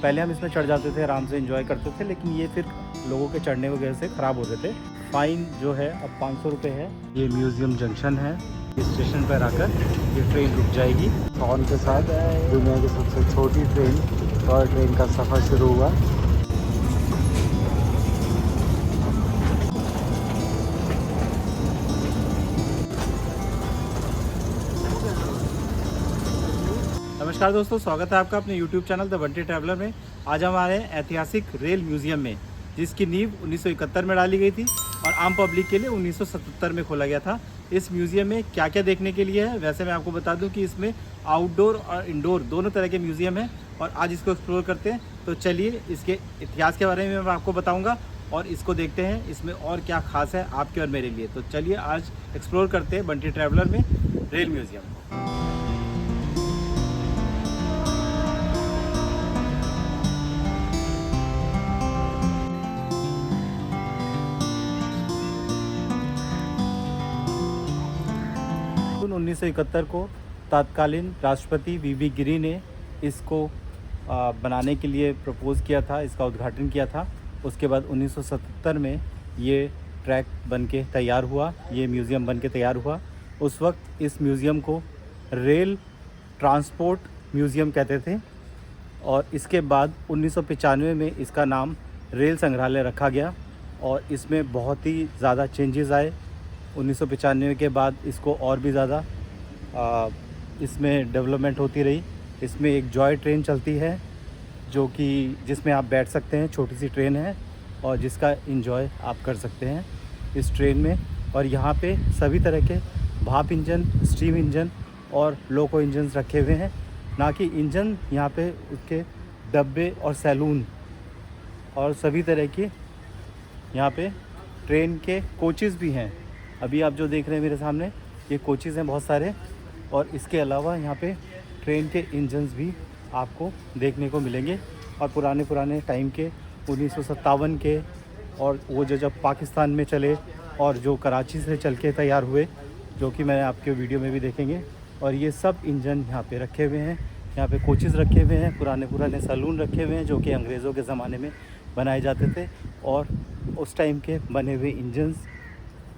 पहले हम इसमें चढ़ जाते थे, आराम से एंजॉय करते थे, लेकिन ये फिर लोगों के चढ़ने वगैरह से ख़राब हो रहे थे। फ़ाइन जो है अब 500 रुपये है। ये म्यूज़ियम जंक्शन है। इस स्टेशन पर आकर ये ट्रेन रुक जाएगी। हॉर्न के साथ दुनिया की सबसे छोटी ट्रेन टॉय ट्रेन का सफ़र शुरू हुआ। नमस्कार दोस्तों, स्वागत है आपका अपने YouTube channel the Bunty traveller में। आज हम आ रहे हैं ऐतिहासिक रेल म्यूज़ियम में, जिसकी नींव 1971 में डाली गई थी और आम पब्लिक के लिए 1977 में खोला गया था। इस म्यूज़ियम में क्या क्या देखने के लिए है, वैसे मैं आपको बता दूं कि इसमें आउटडोर और इंडोर दोनों तरह के म्यूज़ियम हैं और आज इसको एक्सप्लोर करते हैं। तो चलिए इसके इतिहास के बारे में मैं आपको बताऊँगा और इसको देखते हैं इसमें और क्या खास है आपके और मेरे लिए। तो चलिए आज एक्सप्लोर करते हैं बंटी ट्रैवलर में रेल म्यूज़ियम। 1971 को तत्कालीन राष्ट्रपति वीवी गिरी ने इसको बनाने के लिए प्रपोज़ किया था, इसका उद्घाटन किया था। उसके बाद 1977 में ये ट्रैक बन के तैयार हुआ, ये म्यूज़ियम बन के तैयार हुआ। उस वक्त इस म्यूज़ियम को रेल ट्रांसपोर्ट म्यूज़ियम कहते थे और इसके बाद 1995 में इसका नाम रेल संग्रहालय रखा गया और इसमें बहुत ही ज़्यादा चेंजेस आए। 1995 के बाद इसको और भी ज़्यादा इसमें डेवलपमेंट होती रही। इसमें एक जॉय ट्रेन चलती है जो कि जिसमें आप बैठ सकते हैं, छोटी सी ट्रेन है और जिसका एंजॉय आप कर सकते हैं इस ट्रेन में। और यहाँ पे सभी तरह के भाप इंजन, स्टीम इंजन और लोको इंजन्स रखे हुए हैं, ना कि इंजन। यहाँ पे उसके डब्बे और सैलून और सभी तरह के यहाँ पे ट्रेन के कोचेज़ भी हैं। अभी आप जो देख रहे हैं मेरे सामने, ये कोचेज़ हैं बहुत सारे। और इसके अलावा यहाँ पे ट्रेन के इंजन्स भी आपको देखने को मिलेंगे और पुराने टाइम के 1957 के और वो जो जब पाकिस्तान में चले और जो कराची से चल के तैयार हुए, जो कि मैं आपके वीडियो में भी देखेंगे। और ये सब इंजन यहाँ पे रखे हुए हैं। यहाँ पे कोचेज़ रखे हुए हैं, पुराने सैलून रखे हुए हैं जो कि अंग्रेज़ों के ज़माने में बनाए जाते थे। और उस टाइम के बने हुए इंजन्स,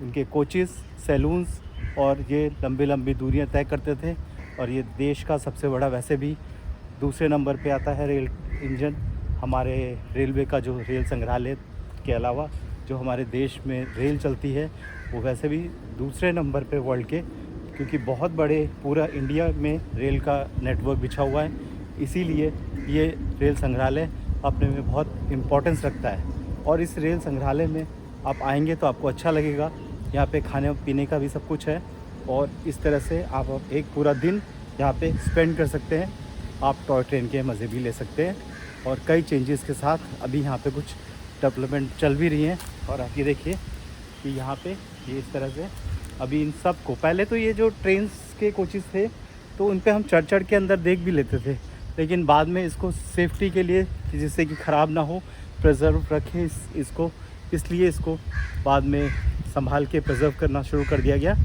उनके कोचेज़, सैलून्स और ये लंबी दूरियां तय करते थे। और ये देश का सबसे बड़ा, वैसे भी दूसरे नंबर पे आता है रेल इंजन हमारे रेलवे का, जो रेल संग्रहालय के अलावा जो हमारे देश में रेल चलती है वो वैसे भी दूसरे नंबर पे वर्ल्ड के, क्योंकि बहुत बड़े पूरा इंडिया में रेल का नेटवर्क बिछा हुआ है। इसीलिए ये रेल संग्रहालय अपने में बहुत इम्पोर्टेंस रखता है। और इस रेल संग्रहालय में आप आएंगे तो आपको अच्छा लगेगा। यहाँ पे खाने पीने का भी सब कुछ है और इस तरह से आप एक पूरा दिन यहाँ पे स्पेंड कर सकते हैं। आप टॉय ट्रेन के मज़े भी ले सकते हैं और कई चेंजेस के साथ अभी यहाँ पे कुछ डेवलपमेंट चल भी रही हैं। और आप ये देखिए कि यहाँ पे ये इस तरह से अभी इन सब को, पहले तो ये जो ट्रेन्स के कोचेज़ थे तो उन पर हम चढ़ के अंदर देख भी लेते थे, लेकिन बाद में इसको सेफ्टी के लिए, जिससे कि ख़राब ना हो, प्रिजर्व रखें इसको, इसलिए इसको बाद में संभाल के प्रिजर्व करना शुरू कर दिया गया।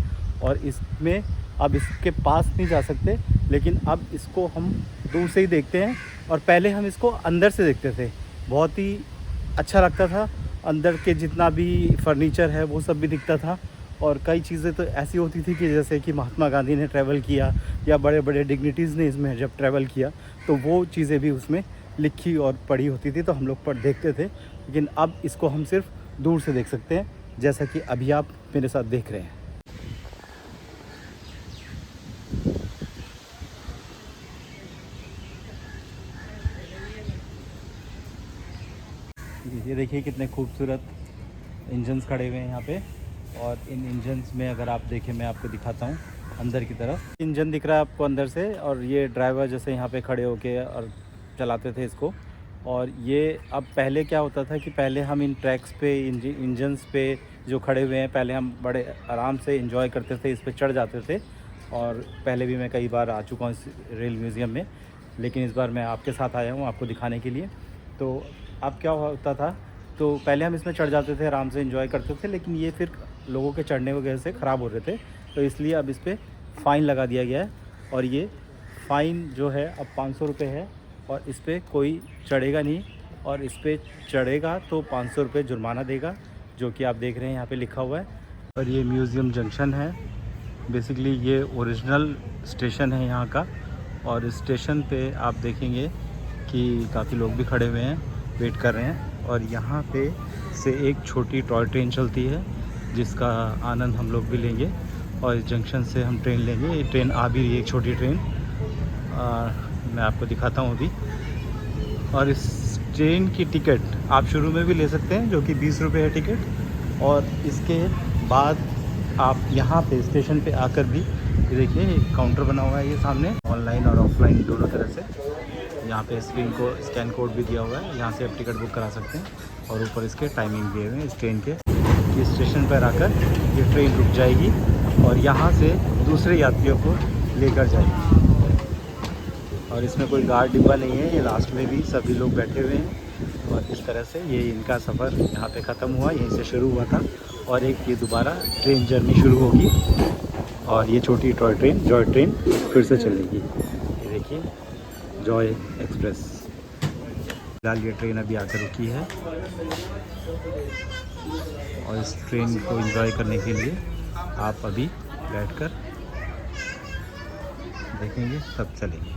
और इसमें अब इसके पास नहीं जा सकते, लेकिन अब इसको हम दूर से ही देखते हैं। और पहले हम इसको अंदर से देखते थे, बहुत ही अच्छा लगता था। अंदर के जितना भी फर्नीचर है वो सब भी दिखता था। और कई चीज़ें तो ऐसी होती थी कि जैसे कि महात्मा गांधी ने ट्रैवल किया या बड़े डिग्निटीज़ ने इसमें जब ट्रैवल किया तो वो चीज़ें भी उसमें लिखी और पढ़ी होती थी, तो हम लोग देखते थे। लेकिन अब इसको हम सिर्फ दूर से देख सकते हैं, जैसा कि अभी आप मेरे साथ देख रहे हैं। ये देखिए कितने खूबसूरत इंजन्स खड़े हुए हैं यहाँ पे। और इन इंजन्स में अगर आप देखें, मैं आपको दिखाता हूँ अंदर की तरफ। इंजन दिख रहा है आपको अंदर से, और ये ड्राइवर जैसे यहाँ पे खड़े होके और चलाते थे इसको। और ये अब पहले क्या होता था कि पहले हम इन ट्रैक्स पे, इंजन्स पे जो खड़े हुए हैं, पहले हम बड़े आराम से एंजॉय करते थे, इस पे चढ़ जाते थे। और पहले भी मैं कई बार आ चुका हूँ इस रेल म्यूज़ियम में, लेकिन इस बार मैं आपके साथ आया हूँ आपको दिखाने के लिए। तो अब क्या होता था, तो पहले हम इसमें चढ़ जाते थे, आराम से एंजॉय करते थे, लेकिन ये फिर लोगों के चढ़ने वगैरह से ख़राब हो रहे थे, तो इसलिए अब इस पर फ़ाइन लगा दिया गया है। और ये फ़ाइन जो है अब 500 रुपये है। और इस पर कोई चढ़ेगा नहीं, और इस पर चढ़ेगा तो 500 रुपये जुर्माना देगा, जो कि आप देख रहे हैं यहाँ पे लिखा हुआ है। और ये म्यूज़ियम जंक्शन है, बेसिकली ये ओरिजिनल स्टेशन है यहाँ का। और इस स्टेशन पे आप देखेंगे कि काफ़ी लोग भी खड़े हुए हैं, वेट कर रहे हैं। और यहाँ पे से एक छोटी टॉय ट्रेन चलती है जिसका आनंद हम लोग भी लेंगे, और इस जंक्शन से हम ट्रेन लेंगे। ये ट्रेन आ भी रही है, एक छोटी ट्रेन, मैं आपको दिखाता हूँ अभी। और इस ट्रेन की टिकट आप शुरू में भी ले सकते हैं, जो कि 20 रुपये है टिकट। और इसके बाद आप यहाँ पे स्टेशन पे आकर भी, ये देखिए काउंटर बना हुआ है ये सामने, ऑनलाइन और ऑफलाइन दोनों तरह से। यहाँ पे स्कैन कोड भी दिया हुआ है, यहाँ से आप टिकट बुक करा सकते हैं। और ऊपर इसके टाइमिंग दिए हुए हैं इस ट्रेन के, कि स्टेशन पर आकर ये ट्रेन रुक जाएगी और यहाँ से दूसरे यात्रियों को लेकर जाएगी। और इसमें कोई गार्ड डिब्बा नहीं है, ये लास्ट में भी सभी लोग बैठे हुए हैं। और इस तरह से ये इनका सफ़र यहाँ पे ख़त्म हुआ, यहीं से शुरू हुआ था। और एक ये दोबारा ट्रेन जर्नी शुरू होगी, और ये छोटी टॉय ट्रेन, जॉय ट्रेन फिर से चलेगी। ये देखिए जॉय एक्सप्रेस। फिलहाल ये ट्रेन अभी आकर रुकी है, और इस ट्रेन को एंजॉय करने के लिए आप अभी बैठकर देखेंगे, सब चलेंगे।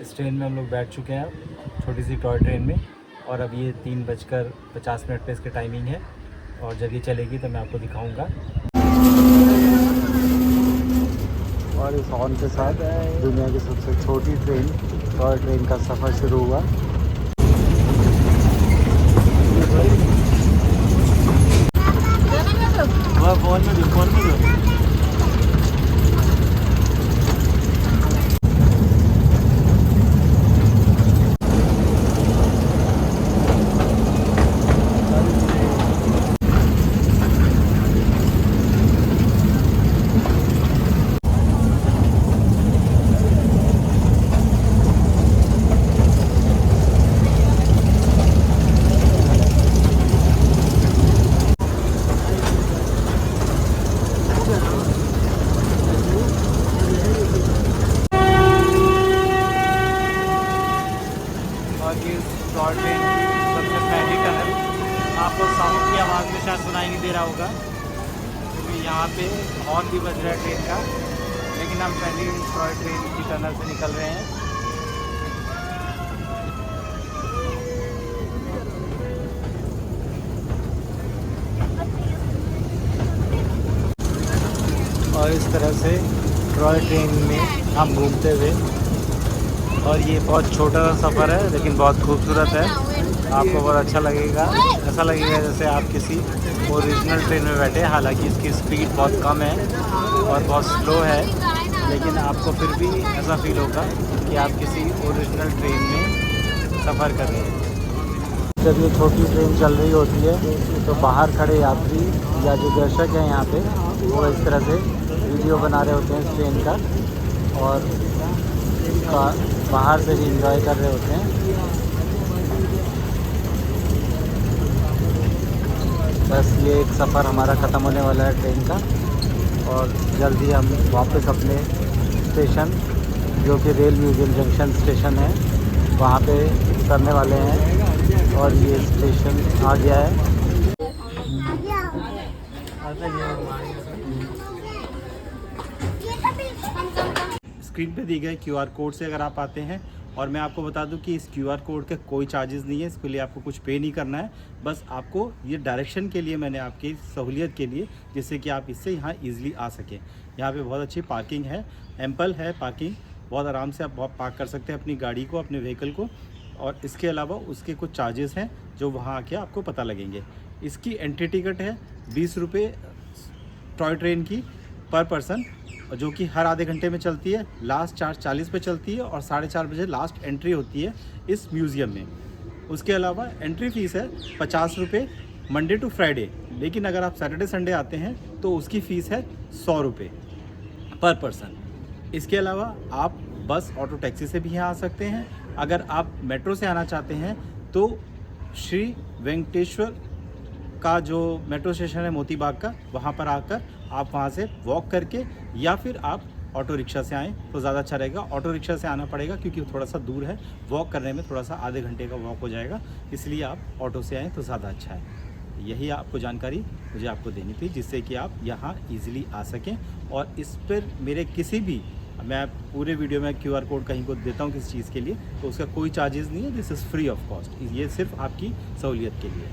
इस ट्रेन में हम लोग बैठ चुके हैं, छोटी सी टॉय ट्रेन में। और अब ये 3:50 पे इसकी टाइमिंग है, और जब ये चलेगी तो मैं आपको दिखाऊंगा। और इस हॉर्न के साथ दुनिया की सबसे छोटी ट्रेन, टॉय ट्रेन का सफ़र शुरू हुआ। फोन में दो। टॉय ट्रेन सबसे पहली टनल, आपको साउंड की आवाज़ में शायद सुनाई नहीं दे रहा होगा, क्योंकि यहाँ पे हॉर्न भी बज रहा है ट्रेन का। लेकिन हम पहली टॉय ट्रेन की टनल से निकल रहे हैं। और इस तरह से टॉय ट्रेन में हम घूमते हुए, और ये बहुत छोटा सा सफ़र है लेकिन बहुत खूबसूरत है, आपको बहुत अच्छा लगेगा। ऐसा लगेगा जैसे आप किसी ओरिजिनल ट्रेन में बैठे। हालांकि इसकी स्पीड बहुत कम है और बहुत स्लो है, लेकिन आपको फिर भी ऐसा फील होगा कि आप किसी ओरिजिनल ट्रेन में सफ़र कर रहे हैं। जब ये छोटी ट्रेन चल रही होती है तो बाहर खड़े यात्री या जो दर्शक हैं यहाँ पे, वो इस तरह से वीडियो बना रहे होते हैं इस ट्रेन का, और बाहर से भी इंजॉय कर रहे होते हैं। बस ये एक सफ़र हमारा ख़त्म होने वाला है ट्रेन का, और जल्दी हम वापस अपने स्टेशन, जो कि रेल म्यूज़ियम जंक्शन स्टेशन है, वहाँ पे उतरने वाले हैं। और ये स्टेशन आ गया है। स्क्रीन पे दी गए QR कोड से अगर आप आते हैं, और मैं आपको बता दूं कि इस QR कोड के कोई चार्जेस नहीं है, इसके लिए आपको कुछ पे नहीं करना है। बस आपको ये डायरेक्शन के लिए मैंने आपकी सहूलियत के लिए, जिससे कि आप इससे यहाँ ईज़िली आ सकें। यहाँ पे बहुत अच्छी पार्किंग है, एम्पल है पार्किंग, बहुत आराम से आप पार्क कर सकते हैं अपनी गाड़ी को, अपने व्हीकल को। और इसके अलावा उसके कुछ चार्जेस हैं जो वहाँ आके आपको पता लगेंगे। इसकी एंट्री टिकट है 20 रुपये टॉय ट्रेन की पर पर्सन, जो कि हर आधे घंटे में चलती है। लास्ट 4:40 पे चलती है, और 4:30 बजे लास्ट एंट्री होती है इस म्यूज़ियम में। उसके अलावा एंट्री फ़ीस है 50 रुपये मंडे टू फ्राइडे, लेकिन अगर आप सैटरडे संडे आते हैं तो उसकी फ़ीस है 100 रुपये पर पर्सन। इसके अलावा आप बस ऑटो टैक्सी से भी यहाँ आ सकते हैं। अगर आप मेट्रो से आना चाहते हैं तो श्री वेंकटेश्वर का जो मेट्रो स्टेशन है मोती बाग का, वहाँ पर आकर आप वहाँ से वॉक करके या फिर आप ऑटो रिक्शा से आएँ तो ज़्यादा अच्छा रहेगा। ऑटो रिक्शा से आना पड़ेगा क्योंकि थोड़ा सा दूर है, वॉक करने में थोड़ा सा आधे घंटे का वॉक हो जाएगा, इसलिए आप ऑटो से आएँ तो ज़्यादा अच्छा है। यही आपको जानकारी मुझे आपको देनी थी जिससे कि आप यहाँ ईज़िली आ सकें। और इस पर मेरे किसी भी, मैं पूरे वीडियो में QR कोड कहीं को देता हूँ किसी चीज़ के लिए, तो उसका कोई चार्जेस नहीं है, this is free of cost. ये सिर्फ आपकी सहूलियत के लिए।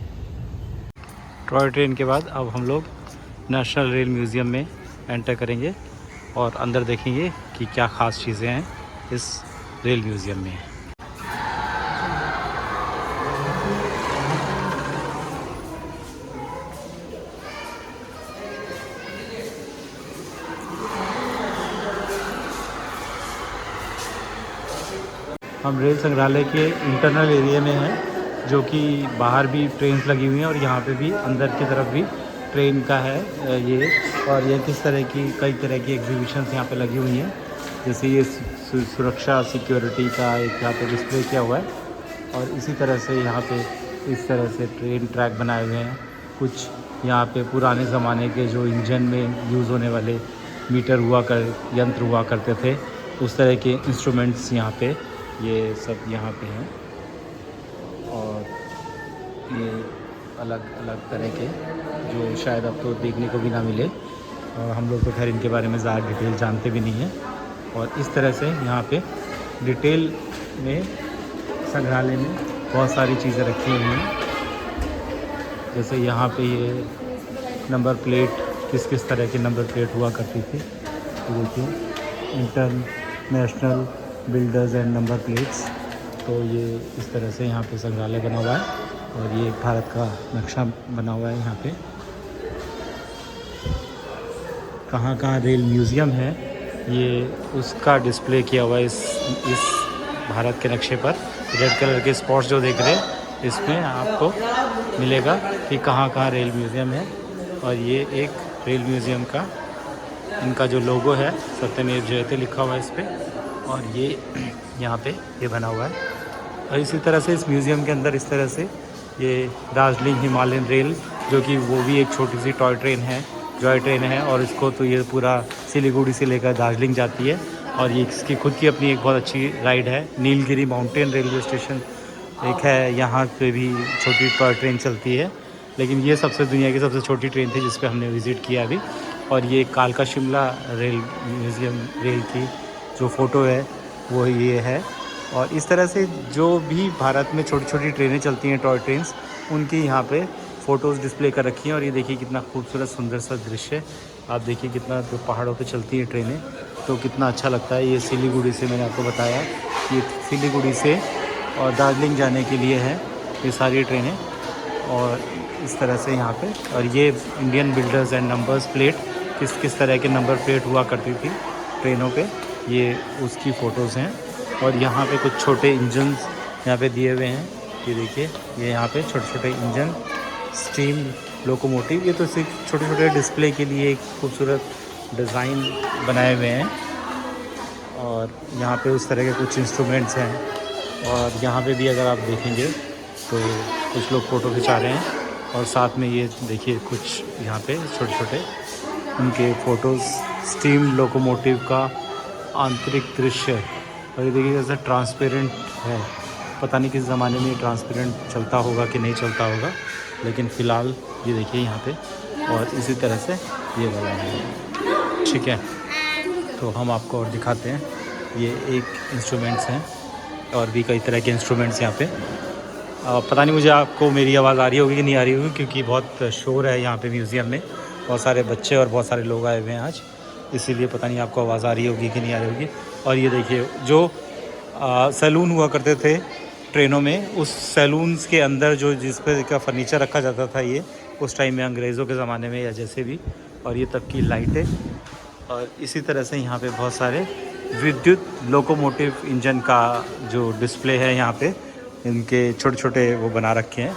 टॉय ट्रेन के बाद अब हम लोग नेशनल रेल म्यूज़ियम में एंटर करेंगे और अंदर देखेंगे कि क्या ख़ास चीज़ें हैं इस रेल म्यूज़ियम में। हम रेल संग्रहालय के इंटरनल एरिया में हैं, जो कि बाहर भी ट्रेन्स लगी हुई हैं और यहाँ पे भी अंदर की तरफ भी ट्रेन का है ये। और ये किस तरह की कई तरह की एग्जीबिशंस यहाँ पे लगी हुई हैं, जैसे ये सुरक्षा सिक्योरिटी का एक यहाँ पे डिस्प्ले किया हुआ है। और इसी तरह से यहाँ पे इस तरह से ट्रेन ट्रैक बनाए हुए हैं। कुछ यहाँ पे पुराने ज़माने के जो इंजन में यूज़ होने वाले मीटर यंत्र हुआ करते थे, उस तरह के इंस्ट्रूमेंट्स यहाँ पे ये सब यहाँ पे हैं। और ये अलग अलग तरह के जो शायद अब तो देखने को भी ना मिले, और हम लोग तो खैर इनके बारे में ज़्यादा डिटेल जानते भी नहीं हैं। और इस तरह से यहाँ पे डिटेल में संग्रहालय में बहुत सारी चीज़ें रखी हुई हैं। जैसे यहाँ पे ये नंबर प्लेट, किस किस तरह की नंबर प्लेट हुआ करती थी, तो देखिए international builders and number plates. तो ये इस तरह से यहाँ पे संग्रहालय बना हुआ है और ये भारत का नक्शा बना हुआ है। यहाँ पे कहाँ कहाँ रेल म्यूज़ियम है ये उसका डिस्प्ले किया हुआ है इस भारत के नक्शे पर। रेड कलर के स्पॉट्स जो देख रहे हैं इसमें आपको मिलेगा कि कहाँ कहाँ रेल म्यूज़ियम है। और ये एक रेल म्यूज़ियम का इनका जो लोगो है सत्यमेव जयते लिखा हुआ है इस पर, और ये यहाँ पे ये बना हुआ है। और इसी तरह से इस म्यूज़ियम के अंदर इस तरह से ये दार्जिलिंग हिमालयन रेल, जो कि वो भी एक छोटी सी टॉय ट्रेन है, जॉय ट्रेन है, और इसको तो ये पूरा सिलीगुड़ी से लेकर दार्जिलिंग जाती है। और ये इसकी खुद की अपनी एक बहुत अच्छी राइड है। नीलगिरी माउंटेन रेलवे स्टेशन एक है, यहाँ पे भी छोटी टॉय ट्रेन चलती है, लेकिन ये सबसे दुनिया की सबसे छोटी ट्रेन थी जिस पे हमने विज़िट किया अभी। और ये कालका शिमला रेल म्यूज़ियम रेल की जो फ़ोटो है वो ये है। और इस तरह से जो भी भारत में छोटी छोटी ट्रेनें चलती हैं, टॉय ट्रेन्स, उनकी यहाँ पे फ़ोटोज़ डिस्प्ले कर रखी हैं। और ये देखिए कितना खूबसूरत सुंदर सा दृश्य है। आप देखिए कितना जो पहाड़ों पे चलती हैं ट्रेनें, तो कितना अच्छा लगता है। ये सिलीगुड़ी से, मैंने आपको बताया, ये सिलीगुड़ी से और दार्जिलिंग जाने के लिए है ये सारी ट्रेनें। और इस तरह से यहाँ पे, और ये Indian builders and numbers plate, किस किस तरह के नंबर प्लेट हुआ करती थी ट्रेनों पे, ये उसकी फ़ोटोज़ हैं। और यहाँ पे कुछ छोटे इंजन्स यहाँ पे दिए हुए हैं। ये देखिए, ये यहाँ पे छोटे छोटे इंजन, स्टीम लोकोमोटिव, ये तो सिर्फ छोटे छोटे डिस्प्ले के लिए एक खूबसूरत डिज़ाइन बनाए हुए हैं। और यहाँ पे उस तरह के कुछ इंस्ट्रूमेंट्स हैं। और यहाँ पे भी अगर आप देखेंगे तो कुछ लोग फ़ोटो खिंचा रहे हैं। और साथ में ये देखिए कुछ यहाँ पे छोटे छोटे उनके फ़ोटोज़, स्टीम लोकोमोटिव का आंतरिक दृश्य। और ये देखिए जैसे ट्रांसपेरेंट है, पता नहीं किस ज़माने में ये ट्रांसपेरेंट चलता होगा कि नहीं चलता होगा, लेकिन फ़िलहाल ये देखिए यहाँ पे। और इसी तरह से ये बनाया है, ठीक है। तो हम आपको और दिखाते हैं, ये एक इंस्ट्रूमेंट्स हैं और भी कई तरह के इंस्ट्रूमेंट्स यहाँ पे। पता नहीं मुझे आपको मेरी आवाज़ आ रही होगी कि नहीं आ रही होगी, क्योंकि बहुत शोर है यहाँ पे म्यूज़ियम में, बहुत सारे बच्चे और बहुत सारे लोग आए हुए हैं आज, इसीलिए पता नहीं आपको आवाज़ आ रही होगी कि नहीं आ रही होगी। और ये देखिए जो सैलून हुआ करते थे ट्रेनों में, उस सैलून्स के अंदर जो जिस पे का फर्नीचर रखा जाता था, ये उस टाइम में अंग्रेज़ों के ज़माने में या जैसे भी। और ये तब की लाइटें। और इसी तरह से यहाँ पे बहुत सारे विद्युत लोकोमोटिव इंजन का जो डिस्प्ले है यहाँ पे, इनके छोटे छोटे वो बना रखे हैं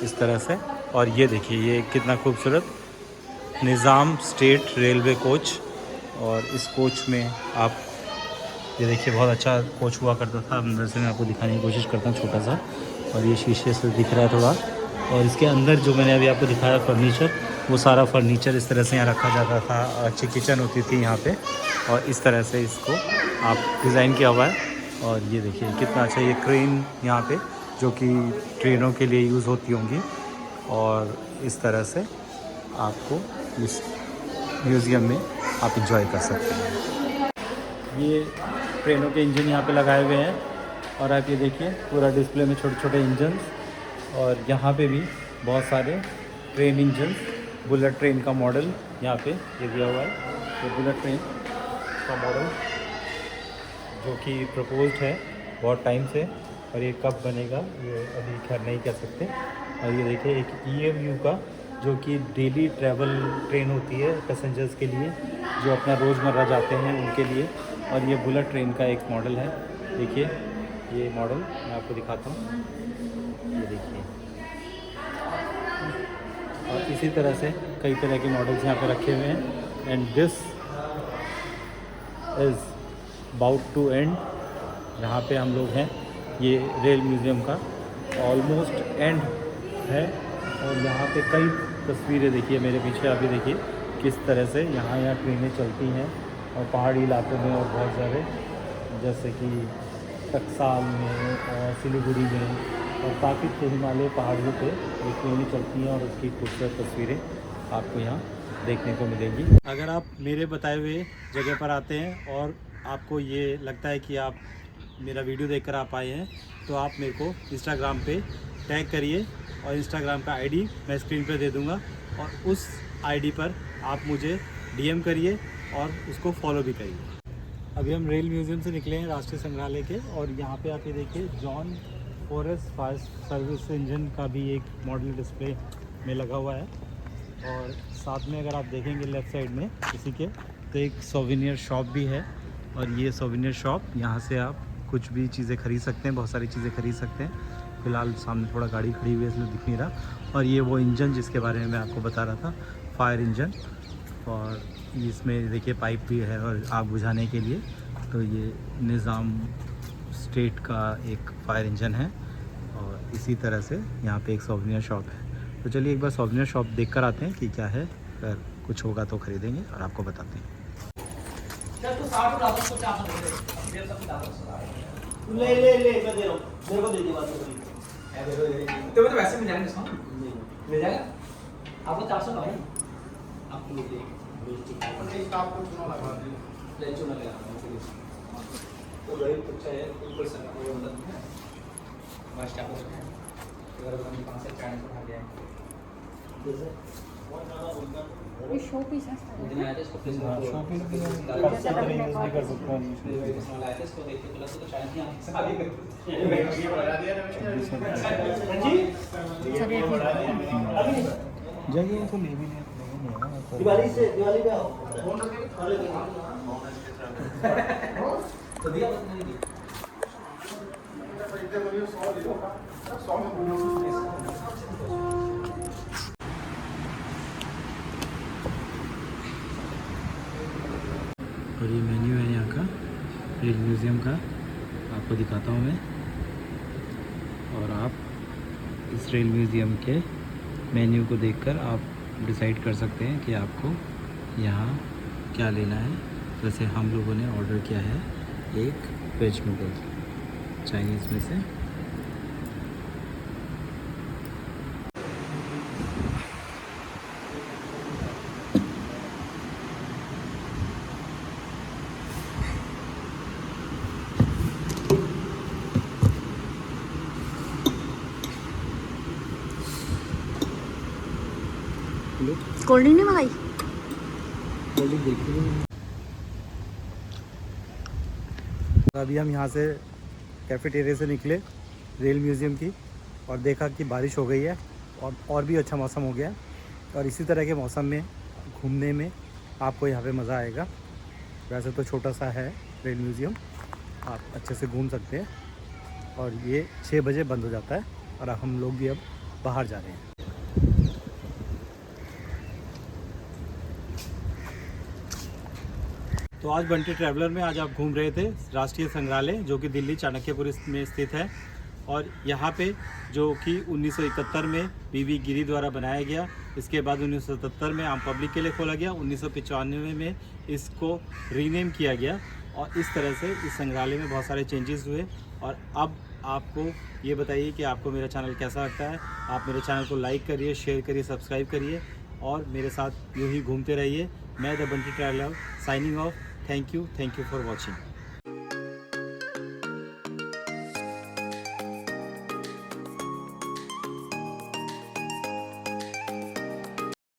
इस तरह से। और ये देखिए ये कितना खूबसूरत निज़ाम स्टेट रेलवे कोच। और इस कोच में आप ये देखिए बहुत अच्छा कोच हुआ करता था। अंदर से मैं आपको दिखाने की कोशिश करता हूँ छोटा सा, और ये शीशे से दिख रहा है थोड़ा। और इसके अंदर जो मैंने अभी आपको दिखाया फर्नीचर, वो सारा फर्नीचर इस तरह से यहाँ रखा जाता था। अच्छी किचन होती थी यहाँ पे, और इस तरह से इसको आप डिज़ाइन किया हुआ है। और ये देखिए कितना अच्छा, ये क्रेन यहाँ पे जो कि ट्रेनों के लिए यूज़ होती होंगी, और इस तरह से आपको इस म्यूज़ियम में आप इंजॉय कर सकते हैं। ये ट्रेनों के इंजन यहाँ पे लगाए हुए हैं, और आप ये देखिए पूरा डिस्प्ले में छोटे छोटे इंजन, और यहाँ पे भी बहुत सारे ट्रेन इंजन, बुलेट ट्रेन का मॉडल यहाँ पे ये दिया हुआ है। ये बुलेट ट्रेन का मॉडल जो कि प्रपोज्ड है बहुत टाइम से, और ये कब बनेगा ये अभी खैर नहीं कह सकते। और ये देखिए एक EMU का, जो कि डेली ट्रैवल ट्रेन होती है पैसेंजर्स के लिए जो अपना रोज़मर्रा जाते हैं उनके लिए। और ये बुलेट ट्रेन का एक मॉडल है। देखिए ये मॉडल मैं आपको दिखाता हूँ, ये देखिए। और इसी तरह से कई तरह के मॉडल्स यहाँ पे रखे हुए हैं। And this is about to end. यहाँ पे हम लोग हैं, ये रेल म्यूज़ियम का ऑलमोस्ट एंड है। और यहाँ पे कई तस्वीरें देखिए मेरे पीछे, अभी देखिए किस तरह से यहाँ ट्रेनें चलती हैं, और पहाड़ी इलाकों में, और बहुत सारे जैसे कि टकसाल में और सिलीगुड़ी में, और काफ़ी हिमालय पहाड़ियों पे ये ट्रेनें चलती हैं, और उसकी खूबसूरत तस्वीरें आपको यहाँ देखने को मिलेंगी। अगर आप मेरे बताए हुए जगह पर आते हैं और आपको ये लगता है कि आप मेरा वीडियो देखकर आप आए हैं, तो आप मेरे को इंस्टाग्राम पे टैग करिए, और इंस्टाग्राम का आईडी मैं स्क्रीन पे दे दूँगा, और उस आईडी पर आप मुझे DM करिए और उसको फॉलो भी करिए। अभी हम रेल म्यूज़ियम से निकले हैं, राष्ट्रीय संग्रहालय के, और यहाँ पे आप ये देखिए John forest fire service engine का भी एक मॉडल डिस्प्ले में लगा हुआ है। और साथ में अगर आप देखेंगे लेफ़्ट साइड में इसी के, तो एक सोवेनियर शॉप भी है। और ये सोवेनियर शॉप, यहाँ से आप कुछ भी चीज़ें खरीद सकते हैं, बहुत सारी चीज़ें खरीद सकते हैं। फ़िलहाल सामने थोड़ा गाड़ी खड़ी हुई है इसलिए दिख नहीं रहा। और ये वो इंजन जिसके बारे में मैं आपको बता रहा था, फायर इंजन, और इसमें देखिए पाइप भी है और आग बुझाने के लिए। तो ये निज़ाम स्टेट का एक फायर इंजन है, और इसी तरह से यहाँ पे एक सोवेनियर शॉप है। तो चलिए एक बार सोवेनियर शॉप देख कर आते हैं कि क्या है, अगर कुछ होगा तो ख़रीदेंगे और आपको बताते हैं। ले ले ले मैं दे रहा हूँ, मेरे को दे दे बात करी। तो मैं तो वैसे मिल जाएगा डिस्काउंट, मिल जाएगा आपको 400 का भाई, आपको मिल जाएगा। अपने स्टाफ को चुना लगा दे, ले चुना लगा तो भाई कुछ है बिल्कुल सर कोई मतलब नहीं है। बस स्टाफ को अगर हम 5 से 4 उठा गया जैसे बहुत ज़्यादा बोलता है ये शो पीस है। मुझे आया था इसको प्लीज शो पीस भी नहीं कर सकता हूं। इसमें आया था इसको देख के तो शायद ही आगे ये बढ़ा दिया ना जी जगह तो ले भी नहीं। दिवाली पे आओ तो दिया बस नहीं दिया। और ये मेन्यू है यहाँ का रेल म्यूज़ियम का, आपको दिखाता हूँ मैं। और आप इस रेल म्यूज़ियम के मेन्यू को देखकर आप डिसाइड कर सकते हैं कि आपको यहाँ क्या लेना है। जैसे हम लोगों ने ऑर्डर किया है एक वेज नूडल्स चाइनीज़ में से। कोल्ड ड्रिंक नहीं मंगाई? कोल्ड ड्रिंक देखिए। अभी हम यहाँ से कैफेटेरिया से निकले रेल म्यूज़ियम की, और देखा कि बारिश हो गई है और भी अच्छा मौसम हो गया है। और इसी तरह के मौसम में घूमने में आपको यहाँ पे मज़ा आएगा। वैसे तो छोटा सा है रेल म्यूज़ियम, आप अच्छे से घूम सकते हैं। और ये 6 बजे बंद हो जाता है, और हम लोग भी अब बाहर जा रहे हैं। तो आज बंटी ट्रैवलर में आज आप घूम रहे थे राष्ट्रीय संग्रहालय जो कि दिल्ली चाणक्यपुर में स्थित है। और यहाँ पे जो कि 1971 में बीवी गिरी द्वारा बनाया गया, इसके बाद 1977 में आम पब्लिक के लिए खोला गया, 1995 में इसको रीनेम किया गया और इस तरह से इस संग्रहालय में बहुत सारे चेंजेस हुए। और अब आपको ये बताइए कि आपको मेरा चैनल कैसा लगता है। आप मेरे चैनल को लाइक करिए, शेयर करिए, सब्सक्राइब करिए और मेरे साथ यूँ ही घूमते रहिए। मैं the Bunty traveller signing off. Thank you for watching.